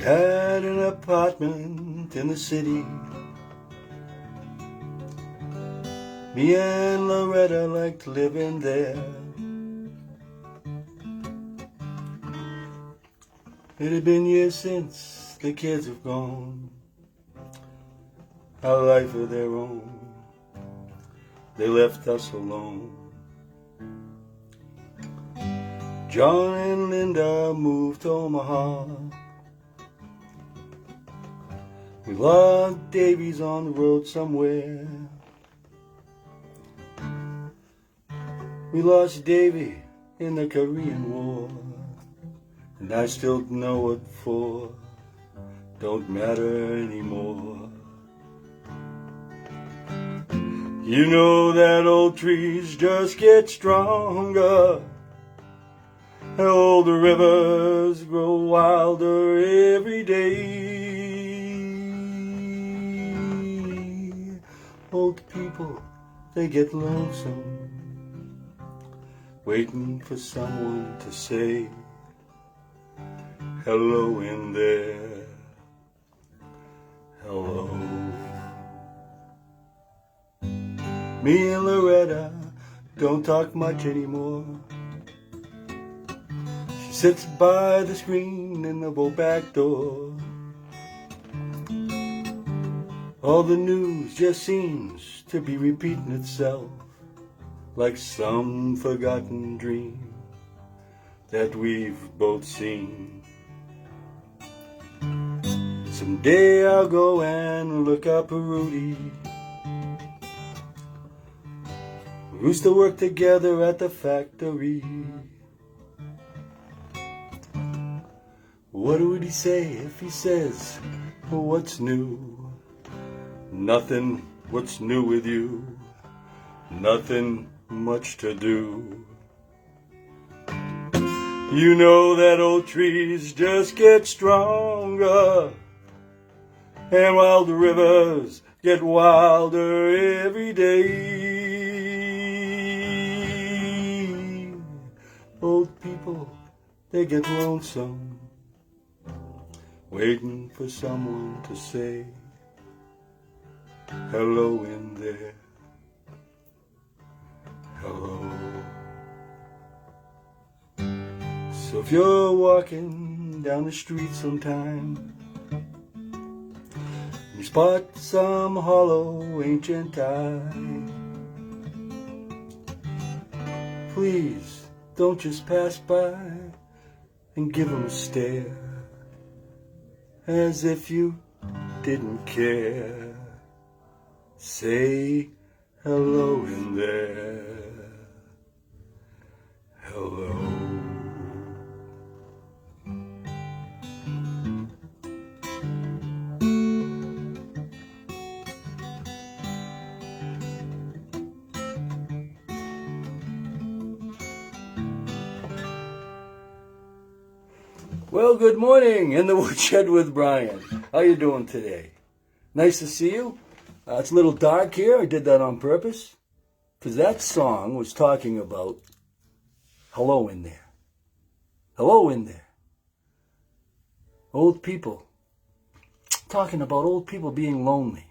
had an apartment in the city. Me and Loretta liked living there. It had been years since the kids have gone, a life of their own. They left us alone. John and Linda moved to Omaha. We lost Davies on the road somewhere. We lost Davy in the Korean War, and I still know what for. Don't matter anymore. You know that old trees just get stronger. Oh, the rivers grow wilder every day. Old people, they get lonesome, waiting for someone to say hello in there. Hello. Me and Loretta don't talk much anymore. She sits by the screen in the back door. All the news just seems to be repeating itself, like some forgotten dream that we've both seen. Someday I'll go and look up Rudy. We used to work together at the factory. What would he say if he says, what's new? Nothing, what's new with you? Nothing much to do. You know that old trees just get stronger, and while the rivers get wilder every day. Old people, they get lonesome, waiting for someone to say hello in there. Hello. So if you're walking down the street sometime, you spot some hollow ancient tie, please don't just pass by and give them a stare as if you didn't care. Say hello in there. Hello. Well, good morning in the woodshed with Brian. How you doing today? Nice to see you. It's a little dark here. I did that on purpose because that song was talking about hello in there. Hello in there. Old people. Talking about old people being lonely.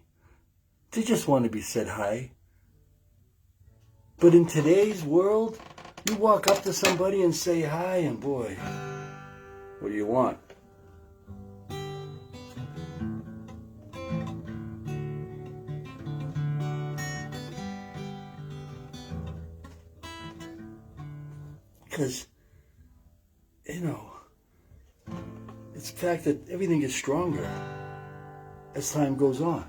They just want to be said hi. But in today's world, you walk up to somebody and say hi, and boy, what do you want? Because, it's the fact that everything gets stronger as time goes on.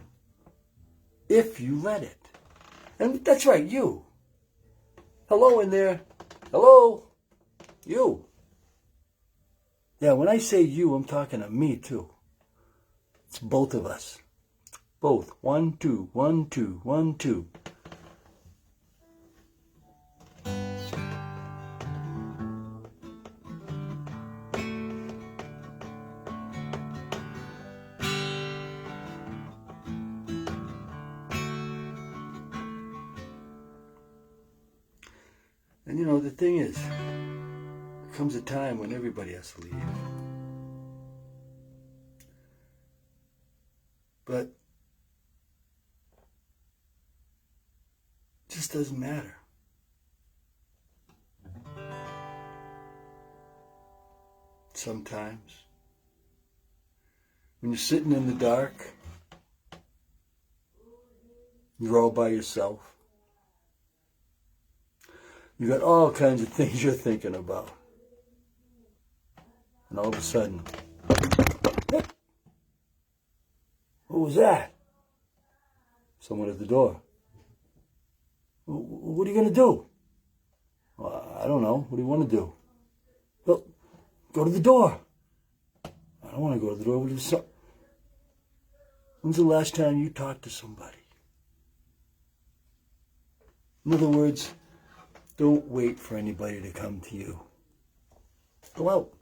If you let it. And that's right, you. Hello in there. Hello. You. Yeah, when I say you, I'm talking to me too. It's both of us. Both. 1, 2, 1, 2, 1, 2. And the thing is, there comes a time when everybody has to leave. But it just doesn't matter. Sometimes, when you're sitting in the dark, you're all by yourself. You got all kinds of things you're thinking about. And all of a sudden, what was that? Someone at the door. What are you going to do? Well, I don't know. What do you want to do? Well, go to the door. I don't want to go to the door. When's the last time you talked to somebody? In other words, don't wait for anybody to come to you. Go out.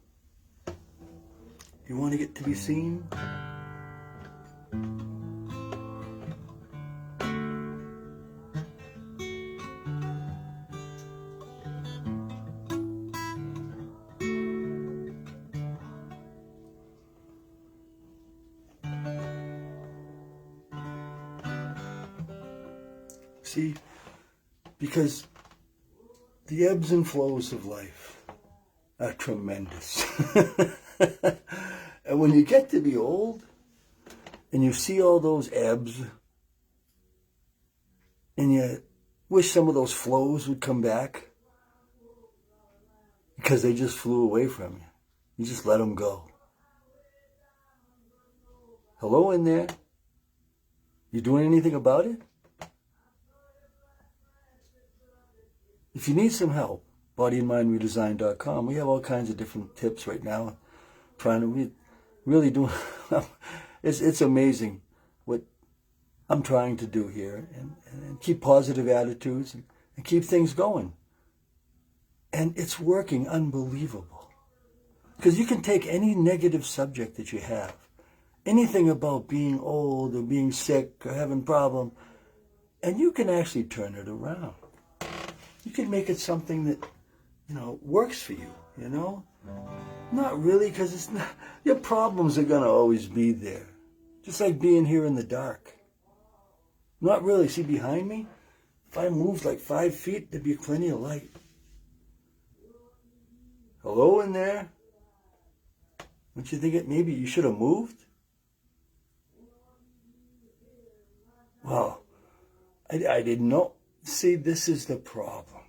You want to get to be seen? See, because the ebbs and flows of life are tremendous. And when you get to be old and you see all those ebbs and you wish some of those flows would come back because they just flew away from you. You just let them go. Hello in there? You doing anything about it? If you need some help, bodyandmindredesign.com. We have all kinds of different tips right now. We really do. It's amazing what I'm trying to do here, and keep positive attitudes and keep things going. And it's working unbelievable. Because you can take any negative subject that you have, anything about being old or being sick or having a problem, and you can actually turn it around. You can make it something that, works for you, Not really, because it's not, your problems are going to always be there. Just like being here in the dark. Not really. See behind me? If I moved like 5 feet, there'd be plenty of light. Hello in there? Don't you think maybe you should have moved? Well, I didn't know. See, this is the problem.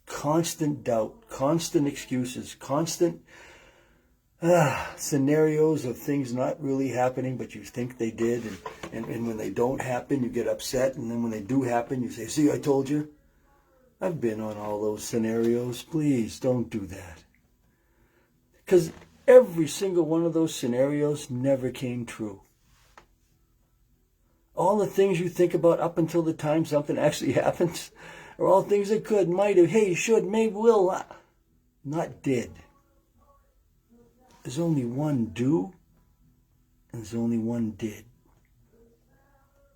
Constant doubt, constant excuses, constant scenarios of things not really happening, but you think they did. And when they don't happen, you get upset. And then when they do happen, you say, see, I told you. I've been on all those scenarios. Please don't do that. Because every single one of those scenarios never came true. All the things you think about up until the time something actually happens are all things that could, might have, hey, should, may, will, not did. There's only one do, and there's only one did.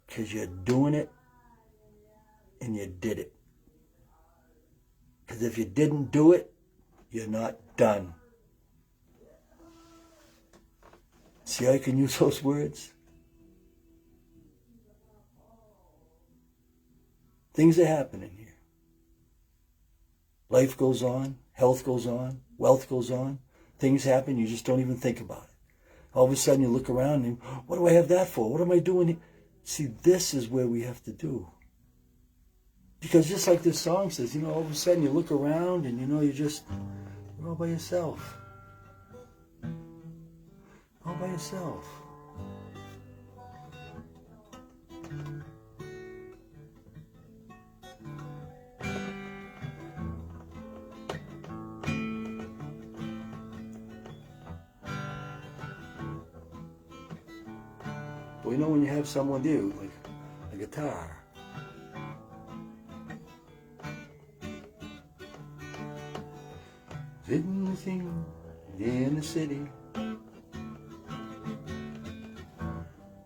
Because you're doing it, and you did it. Because if you didn't do it, you're not done. See how I can use those words? Things are happening here. Life goes on, health goes on, wealth goes on. Things happen, you just don't even think about it. All of a sudden you look around and, what do I have that for? What am I doing here? See, this is where we have to do. Because just like this song says, all of a sudden you look around and you're all by yourself. All by yourself. Well, when you have someone new, like a guitar. Sitting in the city.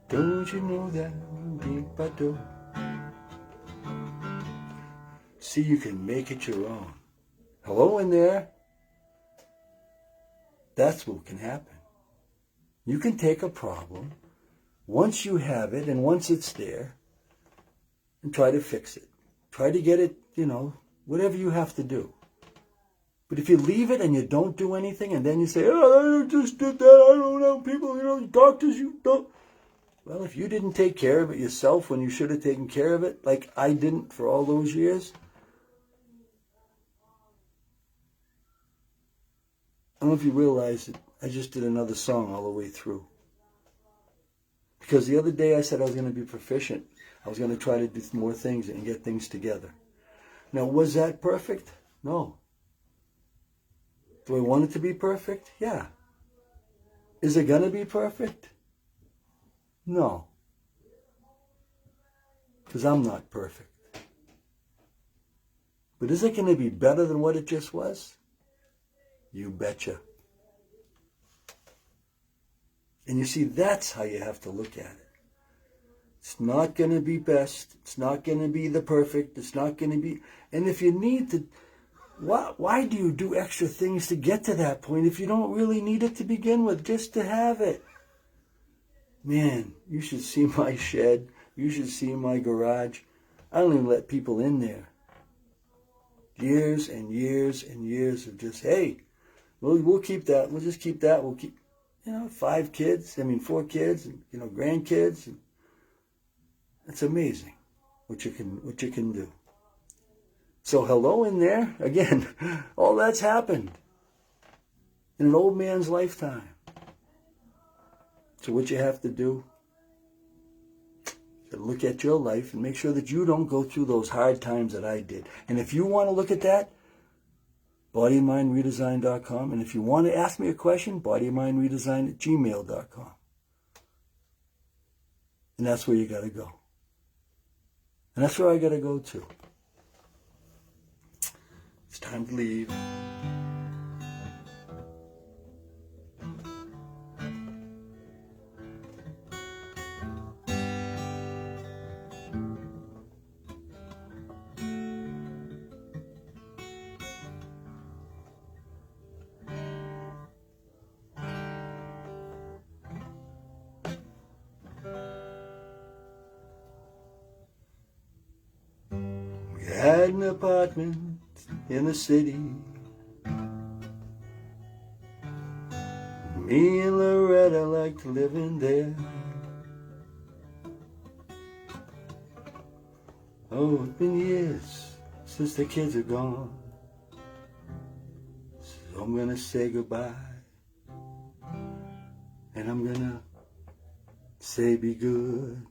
Don't you know that deep I do? See, you can make it your own. Hello in there. That's what can happen. You can take a problem once you have it and once it's there, and try to fix it. Try to get it, whatever you have to do. But if you leave it and you don't do anything and then you say, oh, I just did that, I don't know, people, doctors, you don't. Well, if you didn't take care of it yourself when you should have taken care of it, like I didn't for all those years, I don't know if you realize that I just did another song all the way through. Because the other day I said I was going to be proficient. I was going to try to do more things and get things together. Now, was that perfect? No. Do I want it to be perfect? Yeah. Is it going to be perfect? No. Because I'm not perfect. But is it going to be better than what it just was? You betcha. And you see, that's how you have to look at it. It's not going to be best. It's not going to be the perfect. It's not going to be... And if you need to... Why do you do extra things to get to that point if you don't really need it to begin with, just to have it? Man, you should see my shed. You should see my garage. I don't even let people in there. Years and years and years of just, hey, we'll keep that. We'll just keep that. We'll keep, 4 kids, and grandkids. And it's amazing what you can do. So hello in there. Again, all that's happened in an old man's lifetime. So what you have to do is look at your life and make sure that you don't go through those hard times that I did. And if you want to look at that, bodymindredesign.com. And if you want to ask me a question, bodymindredesign@gmail.com. And that's where you got to go. And that's where I got to go to. It's time to leave. We had an apartment in the city. Me and Loretta liked living there. Oh, it's been years since the kids are gone, so I'm gonna say goodbye. And I'm gonna say be good.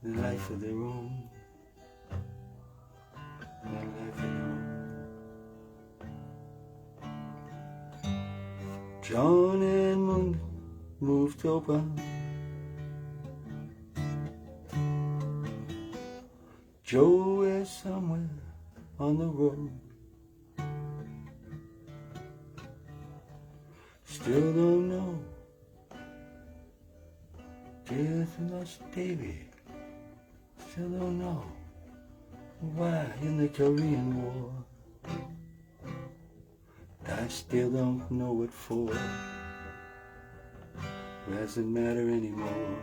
The life of their own. The life of their own. John and Moon moved to open. Joe is somewhere on the road. Still don't know. Dear lost Davy. Still don't know why in the Korean War. I still don't know what for. Doesn't matter anymore.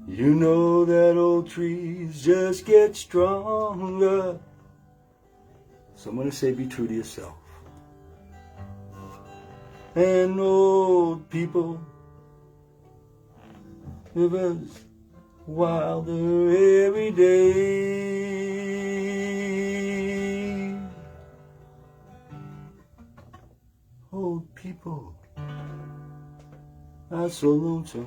You know that old trees just get stronger. So I'm going to say be true to yourself. And old people live as wilder every day. Old people are so lonesome,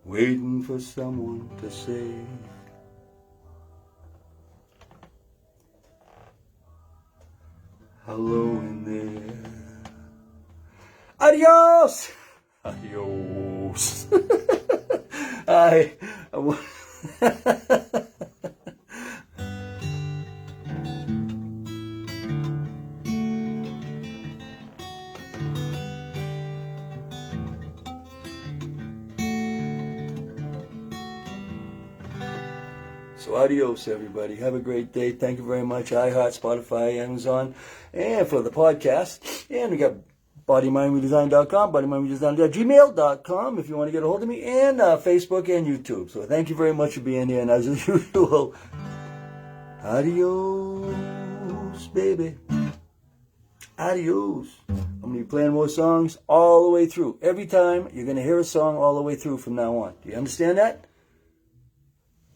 waiting for someone to say, hello in there. Adios! Adios. I Adios, everybody. Have a great day. Thank you very much. iHeart, Spotify, Amazon, and for the podcast. And we got bodymindredesign.com, bodymindredesign.gmail.com if you want to get a hold of me, and Facebook and YouTube. So thank you very much for being here. And as usual, adios, baby. Adios. I'm going to be playing more songs all the way through. Every time, you're going to hear a song all the way through from now on. Do you understand that?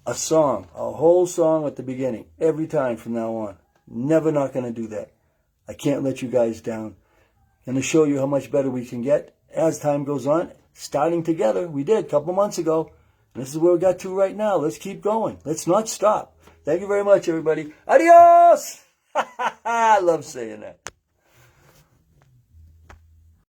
A song, a whole song at the beginning, every time from now on. Never not going to do that. I can't let you guys down. Going to show you how much better we can get as time goes on. Starting together, we did a couple months ago. And this is where we got to right now. Let's keep going. Let's not stop. Thank you very much, everybody. Adios! I love saying that.